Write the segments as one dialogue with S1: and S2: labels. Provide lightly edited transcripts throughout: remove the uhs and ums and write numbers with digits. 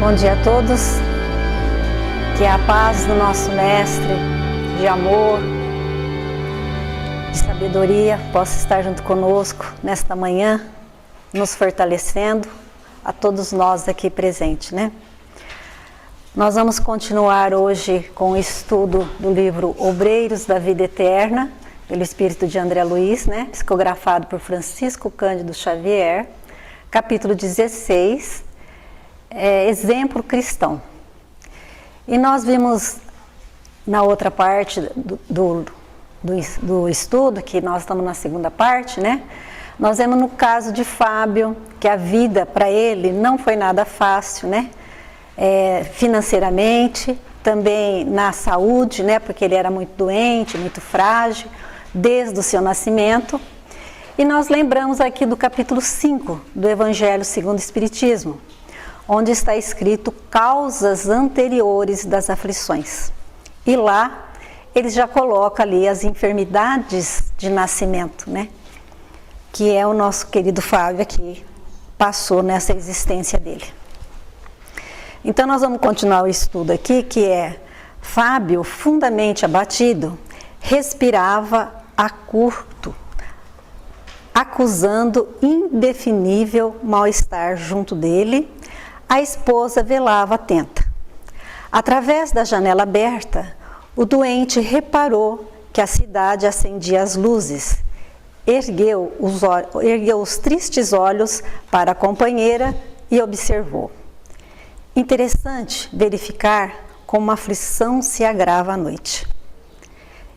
S1: Bom dia a todos, que a paz do nosso Mestre, de amor, de sabedoria, possa estar junto conosco nesta manhã, nos fortalecendo, a todos nós aqui presentes, né? Nós vamos continuar hoje com o estudo do livro Obreiros da Vida Eterna, pelo Espírito de André Luiz, né? Psicografado por Francisco Cândido Xavier, capítulo 16, Exemplo Cristão. E nós vimos na outra parte do estudo, que nós estamos na segunda parte, né? Nós vemos no caso de Fábio, que a vida para ele não foi nada fácil, né? Financeiramente, também na saúde, né? Porque ele era muito doente, muito frágil, desde o seu nascimento. E nós lembramos aqui do capítulo 5 do Evangelho segundo o Espiritismo, onde está escrito causas anteriores das aflições. E lá ele já coloca ali as enfermidades de nascimento, né? Que é o nosso querido Fábio aqui, passou nessa existência dele. Então nós vamos continuar o estudo aqui, que é Fábio, fundamente abatido, respirava a curto, acusando indefinível mal-estar junto dele. A esposa velava atenta. Através da janela aberta, o doente reparou que a cidade acendia as luzes. Ergueu os tristes olhos para a companheira e observou. Interessante verificar como a aflição se agrava à noite.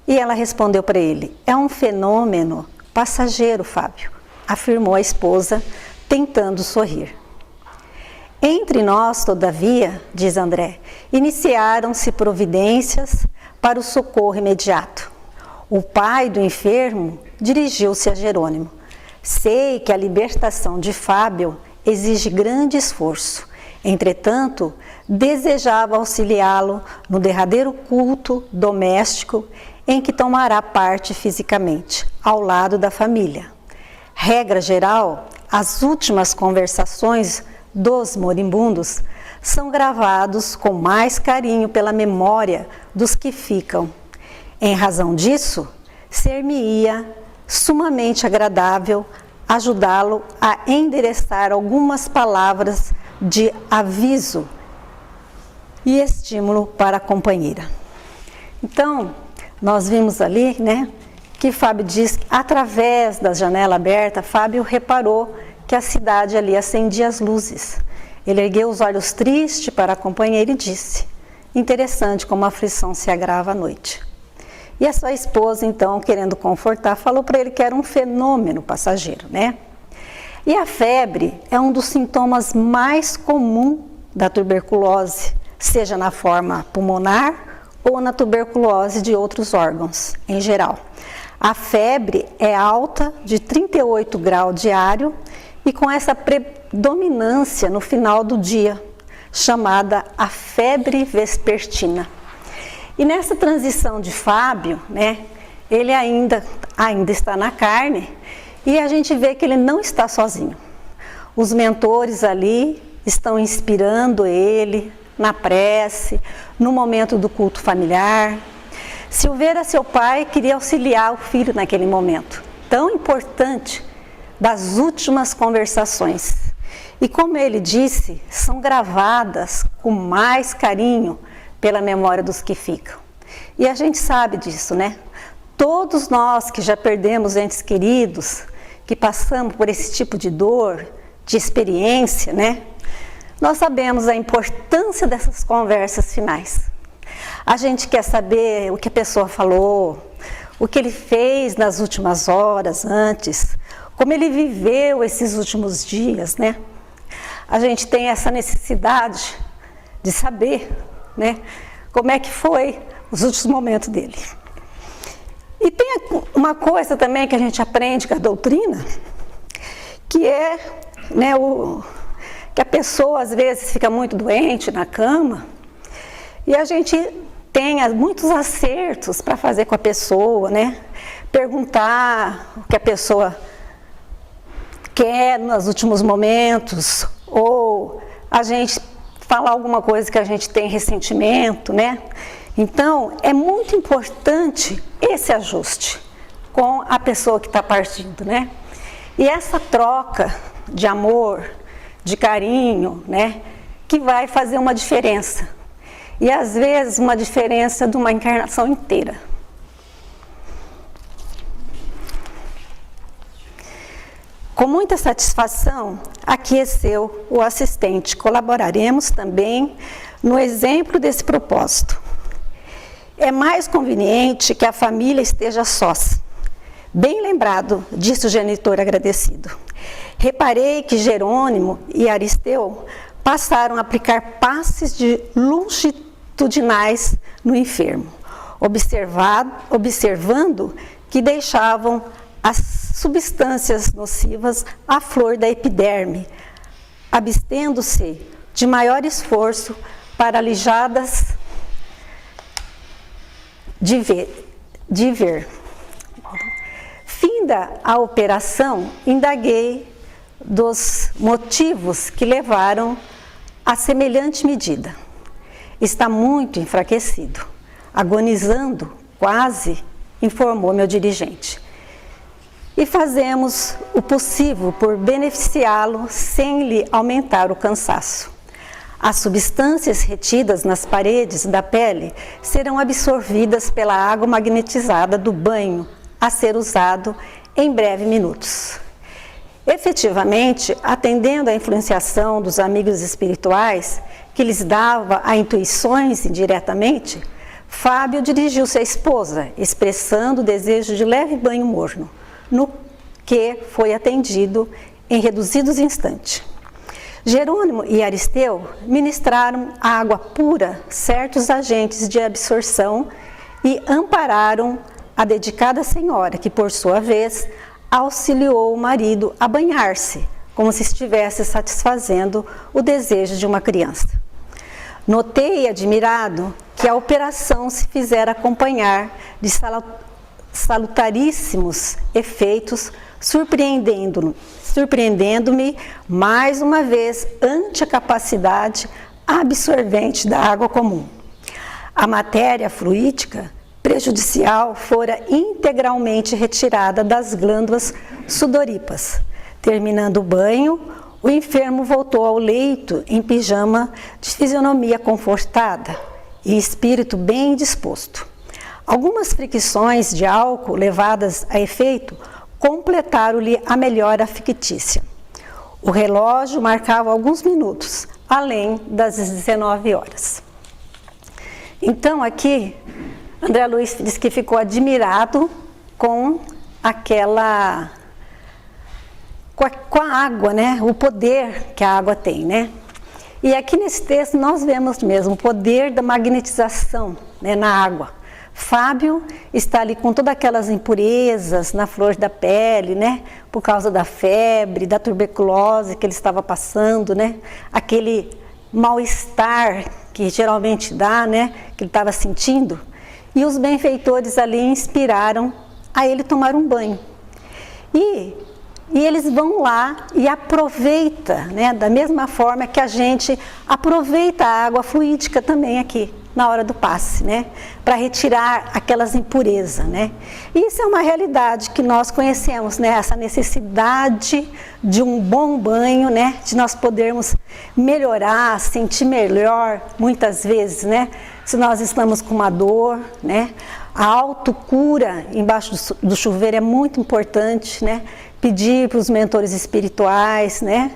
S1: E ela respondeu para ele: é um fenômeno passageiro, Fábio, afirmou a esposa, tentando sorrir. Entre nós, todavia, diz André, iniciaram-se providências para o socorro imediato. O pai do enfermo dirigiu-se a Jerônimo. Sei que a libertação de Fábio exige grande esforço. Entretanto, desejava auxiliá-lo no derradeiro culto doméstico em que tomará parte fisicamente, ao lado da família. Regra geral, as últimas conversações dos moribundos são gravados com mais carinho pela memória dos que ficam. Em razão disso, ser-me-ia sumamente agradável ajudá-lo a endereçar algumas palavras de aviso e estímulo para a companheira. Então, nós vimos ali, né, que Fábio diz que através da janela aberta, Fábio reparou que a cidade ali acendia as luzes. Ele ergueu os olhos tristes para a companheira e disse: interessante como a aflição se agrava à noite. E a sua esposa, então, querendo confortar, falou para ele que era um fenômeno passageiro, né? E a febre é um dos sintomas mais comuns da tuberculose, seja na forma pulmonar ou na tuberculose de outros órgãos, em geral. A febre é alta, de 38 graus diário, e com essa predominância no final do dia, chamada a febre vespertina. E nessa transição de Fábio, né, ele ainda está na carne, e a gente vê que ele não está sozinho. Os mentores ali estão inspirando ele na prece, no momento do culto familiar. Silveira, seu pai, queria auxiliar o filho naquele momento tão importante das últimas conversações. E como ele disse, são gravadas com mais carinho pela memória dos que ficam. E a gente sabe disso, né? Todos nós que já perdemos entes queridos, que passamos por esse tipo de dor, de experiência, né? Nós sabemos a importância dessas conversas finais. A gente quer saber o que a pessoa falou, o que ele fez nas últimas horas antes, como ele viveu esses últimos dias, né? A gente tem essa necessidade de saber, né, como é que foi os últimos momentos dele. E tem uma coisa também que a gente aprende com a doutrina, que é, né, que a pessoa às vezes fica muito doente na cama, e a gente tem muitos acertos para fazer com a pessoa, né? Perguntar o que a pessoa quer nos últimos momentos, ou a gente falar alguma coisa que a gente tem ressentimento, né? Então, é muito importante esse ajuste com a pessoa que está partindo, né? E essa troca de amor, de carinho, né? Que vai fazer uma diferença. E às vezes uma diferença de uma encarnação inteira. Com muita satisfação, aqueceu o assistente. Colaboraremos também no exemplo desse propósito. É mais conveniente que a família esteja sós. Bem lembrado, disse o genitor agradecido. Reparei que Jerônimo e Aristeu passaram a aplicar passes de longitudinais no enfermo, observando que deixavam as substâncias nocivas à flor da epiderme, abstendo-se de maior esforço para alijadas de ver. Finda a operação, indaguei dos motivos que levaram a semelhante medida. Está muito enfraquecido, agonizando, quase, informou meu dirigente. E fazemos o possível por beneficiá-lo sem lhe aumentar o cansaço. As substâncias retidas nas paredes da pele serão absorvidas pela água magnetizada do banho a ser usado em breves minutos. Efetivamente, atendendo à influenciação dos amigos espirituais, que lhes dava a intuições indiretamente, Fábio dirigiu-se à esposa, expressando o desejo de leve banho morno, no que foi atendido em reduzidos instantes. Jerônimo e Aristeu ministraram água pura, certos agentes de absorção, e ampararam a dedicada senhora, que por sua vez auxiliou o marido a banhar-se, como se estivesse satisfazendo o desejo de uma criança. Notei, admirado, que a operação se fizera acompanhar de salutaríssimos efeitos, surpreendendo-me mais uma vez ante a capacidade absorvente da água comum. A matéria fluídica prejudicial fora integralmente retirada das glândulas sudoríparas. Terminando o banho, o enfermo voltou ao leito em pijama, de fisionomia confortada e espírito bem disposto. Algumas fricções de álcool levadas a efeito completaram-lhe a melhora fictícia. O relógio marcava alguns minutos, além das 19 horas. Então, aqui, André Luiz diz que ficou admirado com com a água, né? O poder que a água tem, né? E aqui nesse texto nós vemos mesmo o poder da magnetização, né, na água. Fábio está ali com todas aquelas impurezas na flor da pele, né? Por causa da febre, da tuberculose que ele estava passando, né? Aquele mal-estar que geralmente dá, né? Que ele estava sentindo. E os benfeitores ali inspiraram a ele tomar um banho. E eles vão lá e aproveitam, né? Da mesma forma que a gente aproveita a água fluídica também aqui, na hora do passe, né? Para retirar aquelas impurezas, né? E isso é uma realidade que nós conhecemos, né? Essa necessidade de um bom banho, né? De nós podermos melhorar, sentir melhor, muitas vezes, né? Se nós estamos com uma dor, né? A autocura embaixo do chuveiro é muito importante, né? Pedir para os mentores espirituais, né?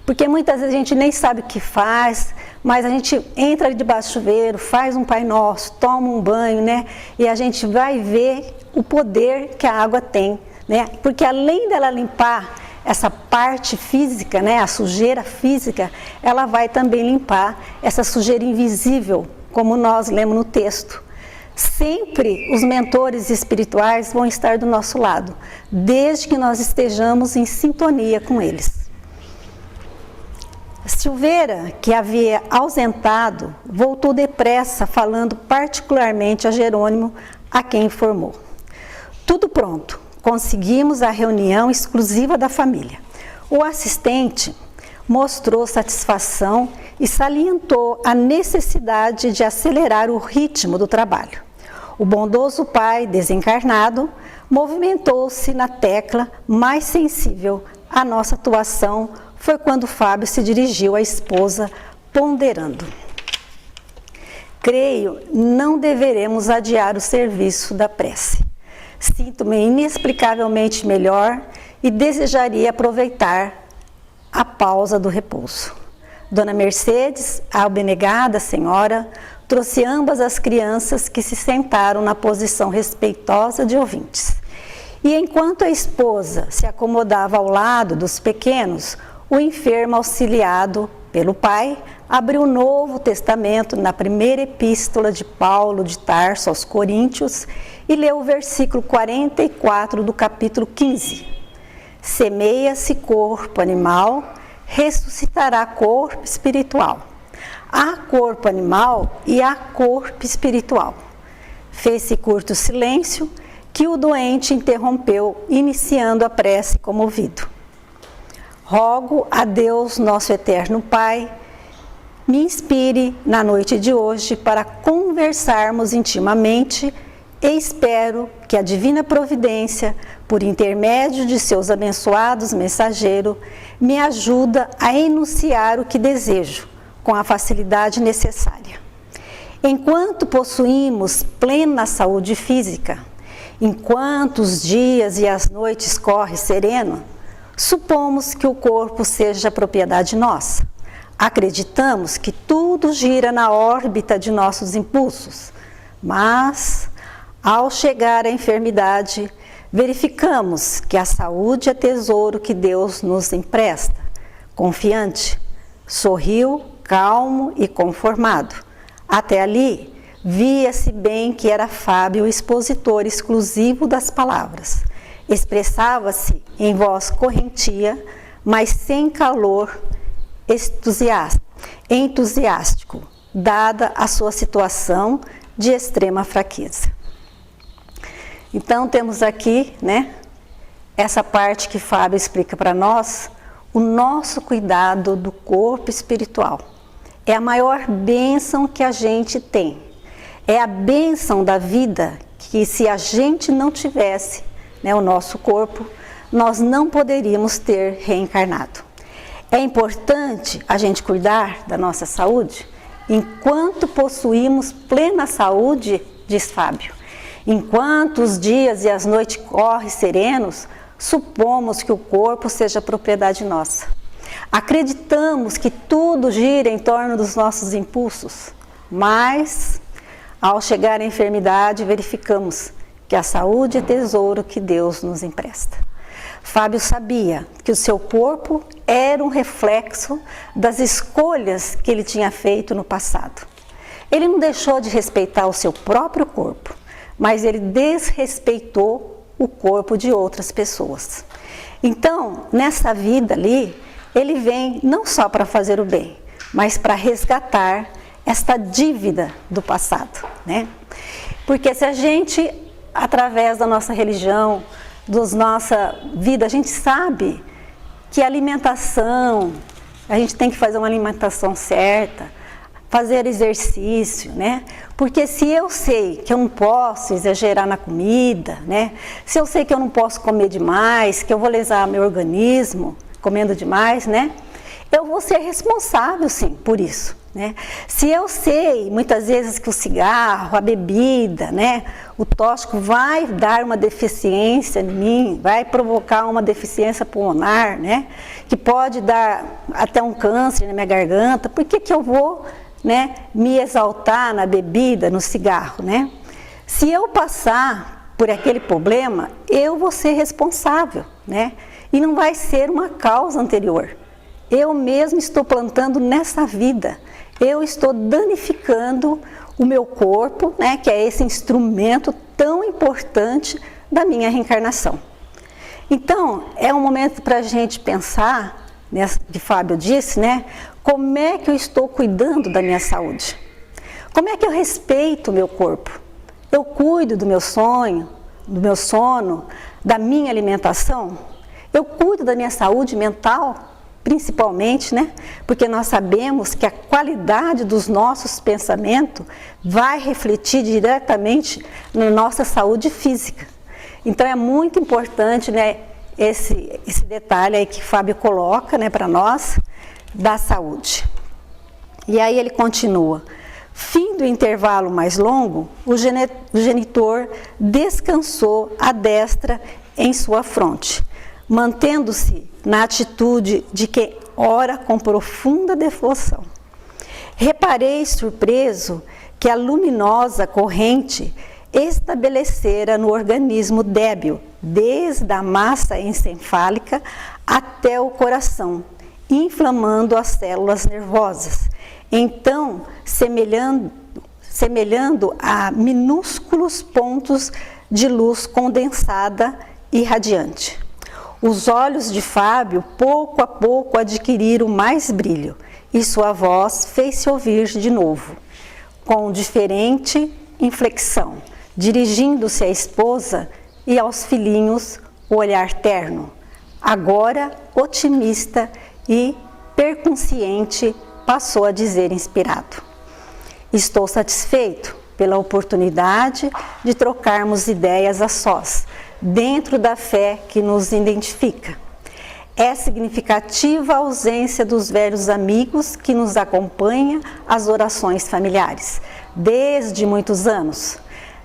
S1: Porque muitas vezes a gente nem sabe o que faz, mas a gente entra ali debaixo do chuveiro, faz um Pai Nosso, toma um banho, né? E a gente vai ver o poder que a água tem, né? Porque além dela limpar essa parte física, né? A sujeira física, ela vai também limpar essa sujeira invisível, como nós lemos no texto. Sempre os mentores espirituais vão estar do nosso lado, desde que nós estejamos em sintonia com eles. Silveira, que havia ausentado, voltou depressa, falando particularmente a Jerônimo, a quem informou. Tudo pronto, conseguimos a reunião exclusiva da família. O assistente mostrou satisfação e salientou a necessidade de acelerar o ritmo do trabalho. O bondoso pai desencarnado movimentou-se na tecla mais sensível à nossa atuação. Foi quando Fábio se dirigiu à esposa, ponderando: creio, não deveremos adiar o serviço da prece. Sinto-me inexplicavelmente melhor e desejaria aproveitar a pausa do repouso. Dona Mercedes, a abnegada senhora, trouxe ambas as crianças, que se sentaram na posição respeitosa de ouvintes. E enquanto a esposa se acomodava ao lado dos pequenos, o enfermo, auxiliado pelo pai, abriu o Novo Testamento na primeira epístola de Paulo de Tarso aos Coríntios e leu o versículo 44 do capítulo 15. Semeia-se corpo animal, ressuscitará corpo espiritual. Há corpo animal e há corpo espiritual. Fez-se curto silêncio, que o doente interrompeu, iniciando a prece comovido. Rogo a Deus, nosso eterno Pai, me inspire na noite de hoje para conversarmos intimamente e espero que a divina providência, por intermédio de seus abençoados mensageiros, me ajuda a enunciar o que desejo, com a facilidade necessária. Enquanto possuímos plena saúde física, enquanto os dias e as noites correm sereno, supomos que o corpo seja propriedade nossa. Acreditamos que tudo gira na órbita de nossos impulsos, mas, ao chegar à enfermidade, verificamos que a saúde é tesouro que Deus nos empresta. Confiante, sorriu, calmo e conformado. Até ali, via-se bem que era Fábio o expositor exclusivo das palavras. Expressava-se em voz correntia, mas sem calor entusiástico, dada a sua situação de extrema fraqueza. Então temos aqui, essa parte que Fábio explica para nós, o nosso cuidado do corpo espiritual. É a maior bênção que a gente tem. É a bênção da vida que, se a gente não tivesse o nosso corpo, nós não poderíamos ter reencarnado. É importante a gente cuidar da nossa saúde enquanto possuímos plena saúde, diz Fábio. Enquanto os dias e as noites correm serenos, supomos que o corpo seja propriedade nossa. Acreditamos que tudo gira em torno dos nossos impulsos, mas, ao chegar à enfermidade, verificamos que a saúde é tesouro que Deus nos empresta. Fábio sabia que o seu corpo era um reflexo das escolhas que ele tinha feito no passado. Ele não deixou de respeitar o seu próprio corpo, mas ele desrespeitou o corpo de outras pessoas. Então, nessa vida ali, ele vem não só para fazer o bem, mas para resgatar esta dívida do passado, Porque se a gente, através da nossa religião, da nossa vida, a gente sabe que a alimentação, a gente tem que fazer uma alimentação certa, fazer exercício, Porque se eu sei que eu não posso exagerar na comida, Se eu sei que eu não posso comer demais, que eu vou lesar meu organismo comendo demais, Eu vou ser responsável, sim, por isso, Se eu sei, muitas vezes, que o cigarro, a bebida, o tóxico vai dar uma deficiência em mim, vai provocar uma deficiência pulmonar, Que pode dar até um câncer na minha garganta, por que que eu vou, me exaltar na bebida, no cigarro, Se eu passar por aquele problema, eu vou ser responsável, E não vai ser uma causa anterior. Eu mesmo estou plantando nessa vida, eu estou danificando o meu corpo, que é esse instrumento tão importante da minha reencarnação. Então, é um momento para a gente pensar, que Fábio disse, como é que eu estou cuidando da minha saúde? Como é que eu respeito o meu corpo? Eu cuido do meu sonho, do meu sono, da minha alimentação? Eu cuido da minha saúde mental? principalmente, né? Porque nós sabemos que a qualidade dos nossos pensamentos vai refletir diretamente na nossa saúde física. Então é muito importante, né, esse detalhe aí que Fábio coloca, né, para nós, da saúde. E aí ele continua: fim do intervalo mais longo, o genitor descansou a destra em sua fronte, mantendo-se na atitude de quem ora com profunda devoção. Reparei surpreso que a luminosa corrente estabelecera no organismo débil, desde a massa encefálica até o coração, inflamando as células nervosas. Então, semelhando a minúsculos pontos de luz condensada e radiante. Os olhos de Fábio, pouco a pouco, adquiriram mais brilho, e sua voz fez-se ouvir de novo, com diferente inflexão, dirigindo-se à esposa e aos filhinhos o olhar terno, agora otimista e perconsciente, passou a dizer inspirado: estou satisfeito pela oportunidade de trocarmos ideias a sós, dentro da fé que nos identifica. É significativa a ausência dos velhos amigos que nos acompanham às orações familiares, desde muitos anos.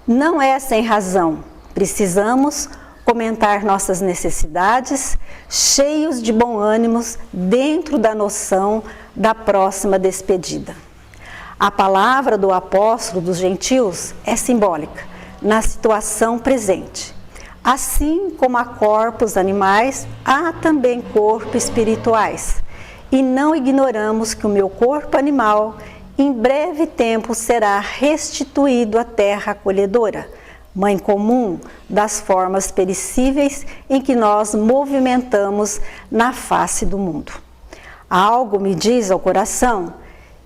S1: Não é sem razão. Precisamos comentar nossas necessidades, cheios de bom ânimo, dentro da noção da próxima despedida. A palavra do apóstolo dos gentios é simbólica, na situação presente. Assim como há corpos animais, há também corpos espirituais. E não ignoramos que o meu corpo animal, em breve tempo, será restituído à terra acolhedora, mãe comum das formas perecíveis em que nós movimentamos na face do mundo. Algo me diz ao coração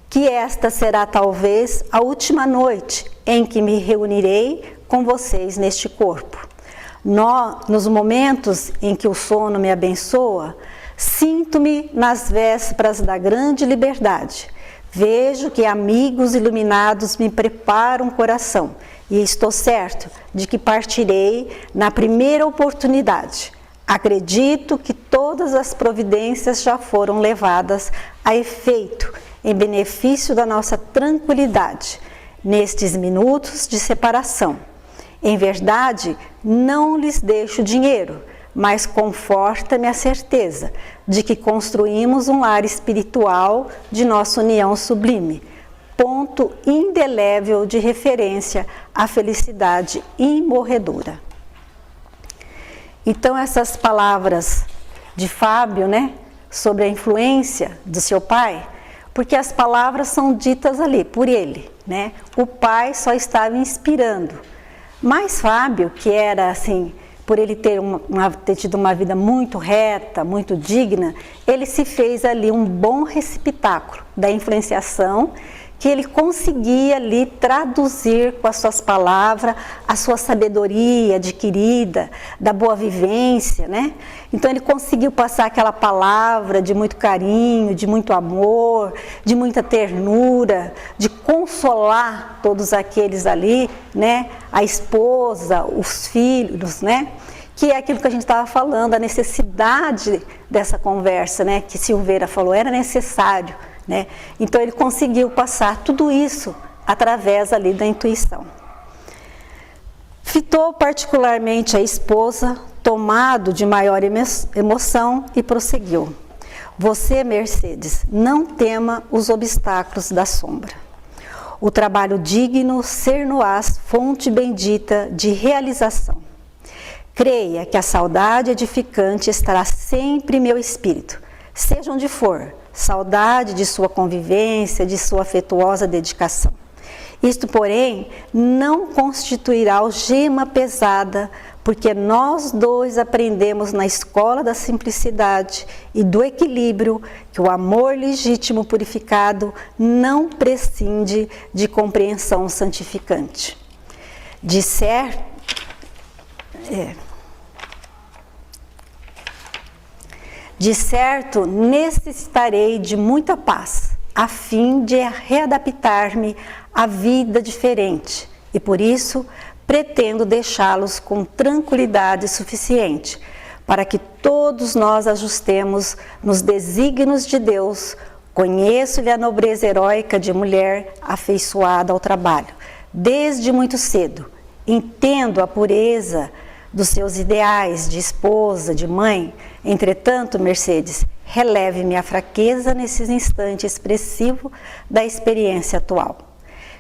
S1: que esta será talvez a última noite em que me reunirei com vocês neste corpo. Nos momentos em que o sono me abençoa, sinto-me nas vésperas da grande liberdade. Vejo que amigos iluminados me preparam o coração e estou certo de que partirei na primeira oportunidade. Acredito que todas as providências já foram levadas a efeito em benefício da nossa tranquilidade nestes minutos de separação. Em verdade, não lhes deixo dinheiro, mas conforta-me a certeza de que construímos um lar espiritual de nossa união sublime, ponto indelével de referência à felicidade imorredora. Então, essas palavras de Fábio, né, sobre a influência do seu pai, porque as palavras são ditas ali por ele, né? O pai só estava inspirando. Mas Fábio, que era assim, por ele ter tido uma vida muito reta, muito digna, ele se fez ali um bom receptáculo da influenciação que ele conseguia ali traduzir com as suas palavras a sua sabedoria adquirida, da boa vivência, né? Então ele conseguiu passar aquela palavra de muito carinho, de muito amor, de muita ternura, de consolar todos aqueles ali, né? A esposa, os filhos, né? Que é aquilo que a gente estava falando, a necessidade dessa conversa, né? Que Silveira falou, era necessário. Né? Então ele conseguiu passar tudo isso através ali da intuição. Fitou particularmente a esposa, tomado de maior emoção, e prosseguiu: você, Mercedes, não tema os obstáculos da sombra. O trabalho digno ser-no-ás fonte bendita de realização. Creia que a saudade edificante estará sempre em meu espírito, seja onde for, saudade de sua convivência, de sua afetuosa dedicação. Isto, porém, não constituirá algema pesada, porque nós dois aprendemos na escola da simplicidade e do equilíbrio que o amor legítimo purificado não prescinde de compreensão santificante. De certo, necessitarei de muita paz, a fim de readaptar-me à vida diferente, e por isso pretendo deixá-los com tranquilidade suficiente, para que todos nós ajustemos nos desígnios de Deus. Conheço-lhe a nobreza heróica de mulher afeiçoada ao trabalho, desde muito cedo. Entendo a pureza dos seus ideais de esposa, de mãe. Entretanto, Mercedes, releve-me a fraqueza nesse instante expressivo da experiência atual.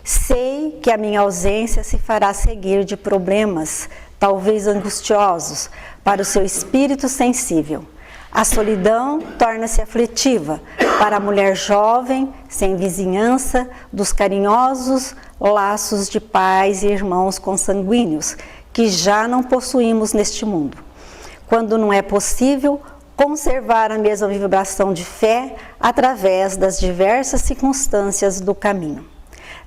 S1: Sei que a minha ausência se fará seguir de problemas, talvez angustiosos, para o seu espírito sensível. A solidão torna-se aflitiva para a mulher jovem, sem vizinhança, dos carinhosos laços de pais e irmãos consanguíneos, que já não possuímos neste mundo. Quando não é possível conservar a mesma vibração de fé através das diversas circunstâncias do caminho.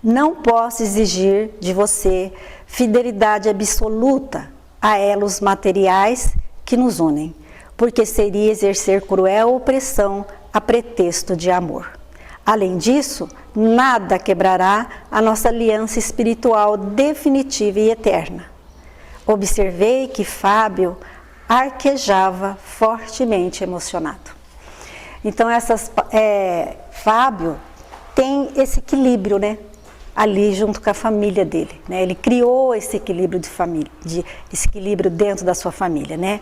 S1: Não posso exigir de você fidelidade absoluta a elos materiais que nos unem, porque seria exercer cruel opressão a pretexto de amor. Além disso, nada quebrará a nossa aliança espiritual definitiva e eterna. Observei que Fábio arquejava fortemente emocionado. Então, Fábio tem esse equilíbrio, né? Ali junto com a família dele, né? Ele criou esse equilíbrio de família, esse equilíbrio dentro da sua família, né?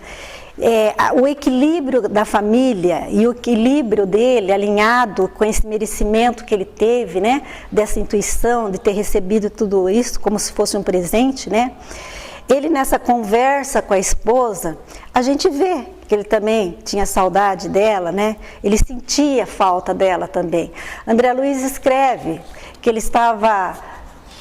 S1: O equilíbrio da família e o equilíbrio dele alinhado com esse merecimento que ele teve, né? Dessa intuição de ter recebido tudo isso como se fosse um presente, né? Ele nessa conversa com a esposa, a gente vê que ele também tinha saudade dela, né? Ele sentia falta dela também. André Luiz escreve que ele estava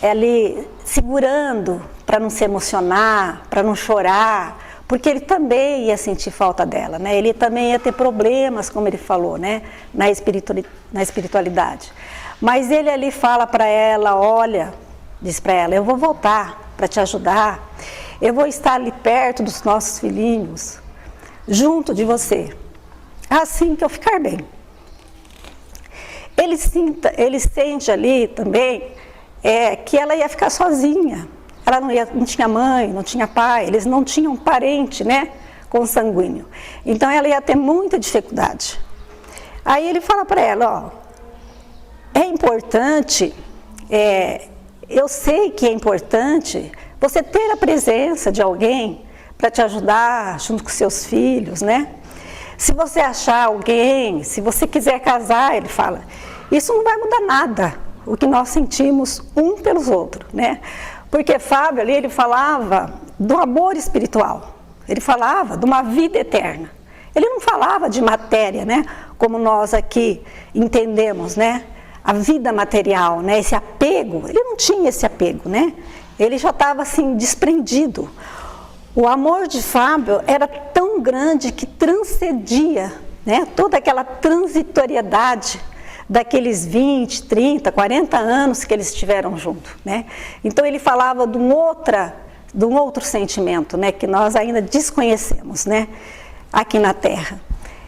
S1: ali segurando para não se emocionar, para não chorar, porque ele também ia sentir falta dela, né? Ele também ia ter problemas, como ele falou, né? Na espiritualidade. Mas ele ali fala para ela, olha, diz para ela, eu vou voltar para te ajudar, eu vou estar ali perto dos nossos filhinhos, junto de você, assim que eu ficar bem. Ele sente ali também que ela ia ficar sozinha. Ela não tinha mãe, não tinha pai, eles não tinham parente, né, consanguíneo. Então ela ia ter muita dificuldade. Aí ele fala para ela, ó, é importante, eu sei que é importante você ter a presença de alguém para te ajudar junto com seus filhos, né? Se você achar alguém, se você quiser casar, ele fala, isso não vai mudar nada, o que nós sentimos um pelos outros, né? Porque Fábio ali, ele falava do amor espiritual, ele falava de uma vida eterna. Ele não falava de matéria, né? Como nós aqui entendemos, né? A vida material, né? Esse apego, ele não tinha esse apego, né? Ele já estava assim, desprendido. O amor de Fábio era tão grande que transcendia, né? Toda aquela transitoriedade daqueles 20, 30, 40 anos que eles estiveram juntos, né? Então ele falava de um outro sentimento, né? Que nós ainda desconhecemos, né? Aqui na Terra.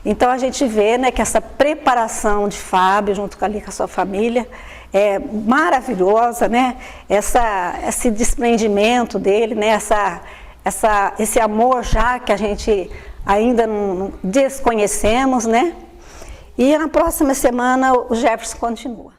S1: Então a gente vê, né, que essa preparação de Fábio junto com a sua família é maravilhosa, né? Esse desprendimento dele, né? Esse amor já que a gente ainda não desconhecemos, né? E na próxima semana o Jefferson continua.